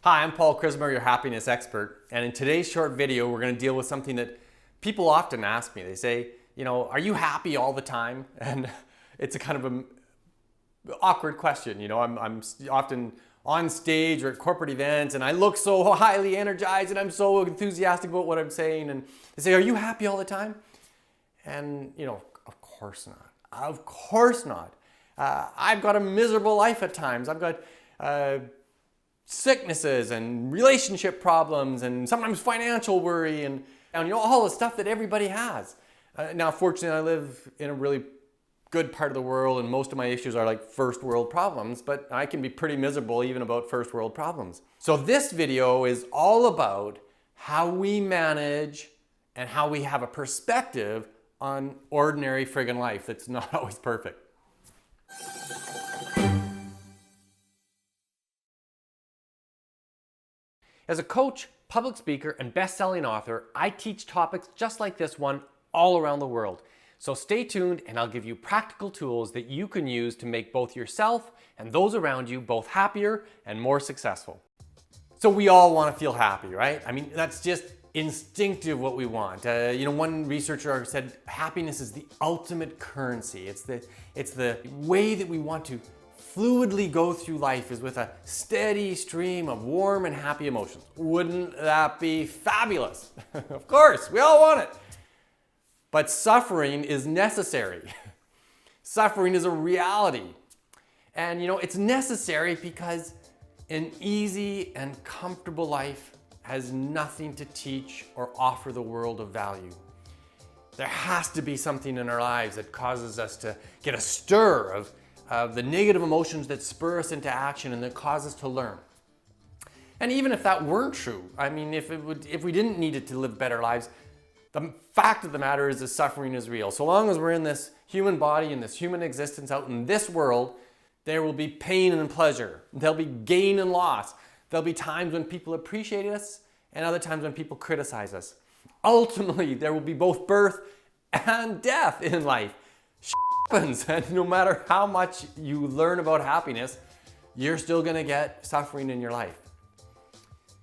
Hi, I'm Paul Krismer, your happiness expert, and in today's short video we're going to deal with something that people often ask me. They say, are you happy all the time? And it's a kind of an awkward question. I'm often on stage or at corporate events and I look so highly energized and I'm so enthusiastic about what I'm saying, and they say, are you happy all the time? And of course not. Of course not. I've got a miserable life at times. I've got sicknesses and relationship problems and sometimes financial worry and all the stuff that everybody has. Now, fortunately, I live in a really good part of the world and most of my issues are like first world problems, but I can be pretty miserable even about first world problems. So this video is all about how we manage and how we have a perspective on ordinary friggin' life that's not always perfect. As a coach, public speaker, and best-selling author, I teach topics just like this one all around the world. So stay tuned and I'll give you practical tools that you can use to make both yourself and those around you both happier and more successful. So we all want to feel happy, right? I mean, that's just instinctive what we want. One researcher said happiness is the ultimate currency. It's the way that we want to fluidly go through life, is with a steady stream of warm and happy emotions. Wouldn't that be fabulous? Of course, we all want it. But suffering is necessary. Suffering is a reality. And it's necessary because an easy and comfortable life has nothing to teach or offer the world of value. There has to be something in our lives that causes us to get a stir of the negative emotions that spur us into action and that cause us to learn. And even if that weren't true, I mean, if we didn't need it to live better lives, the fact of the matter is that suffering is real. So long as we're in this human body, in this human existence out in this world, there will be pain and pleasure. There'll be gain and loss. There'll be times when people appreciate us and other times when people criticize us. Ultimately, there will be both birth and death in life. Happens, and no matter how much you learn about happiness, you're still going to get suffering in your life.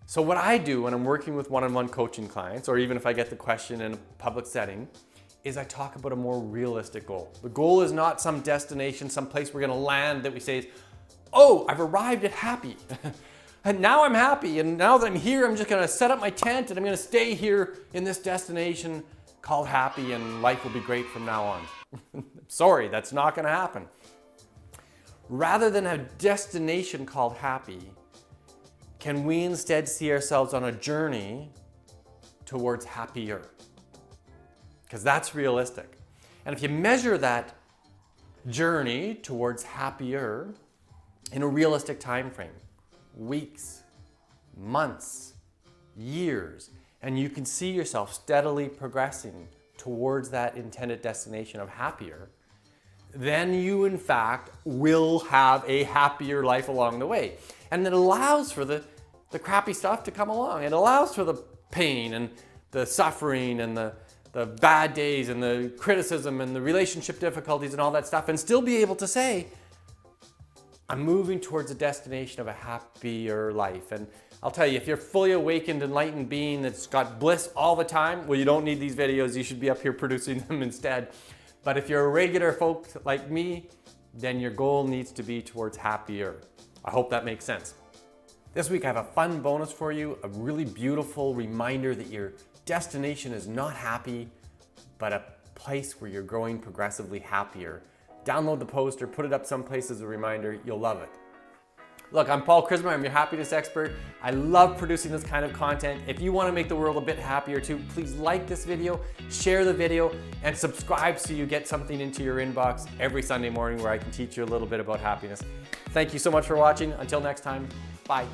So what I do when I'm working with one-on-one coaching clients, or even if I get the question in a public setting, is I talk about a more realistic goal. The goal is not some destination, some place we're going to land that we say is, oh, I've arrived at happy. And now I'm happy, and now that I'm here, I'm just going to set up my tent and I'm going to stay here in this destination called happy, and life will be great from now on. Sorry, that's not going to happen. Rather than a destination called happy, can we instead see ourselves on a journey towards happier? Because that's realistic. And if you measure that journey towards happier in a realistic time frame, weeks, months, years, and you can see yourself steadily progressing towards that intended destination of happier, then you in fact will have a happier life along the way. And it allows for the crappy stuff to come along. It allows for the pain and the suffering and the bad days and the criticism and the relationship difficulties and all that stuff, and still be able to say, I'm moving towards a destination of a happier life. And I'll tell you, if you're fully awakened, enlightened being that's got bliss all the time, well, you don't need these videos. You should be up here producing them instead. But if you're a regular folk like me, then your goal needs to be towards happier. I hope that makes sense. This week I have a fun bonus for you, a really beautiful reminder that your destination is not happy, but a place where you're growing progressively happier. Download the poster, put it up someplace as a reminder. You'll love it. Look, I'm Paul Krismer. I'm your happiness expert. I love producing this kind of content. If you want to make the world a bit happier too, please like this video, share the video, and subscribe so you get something into your inbox every Sunday morning where I can teach you a little bit about happiness. Thank you so much for watching. Until next time, bye.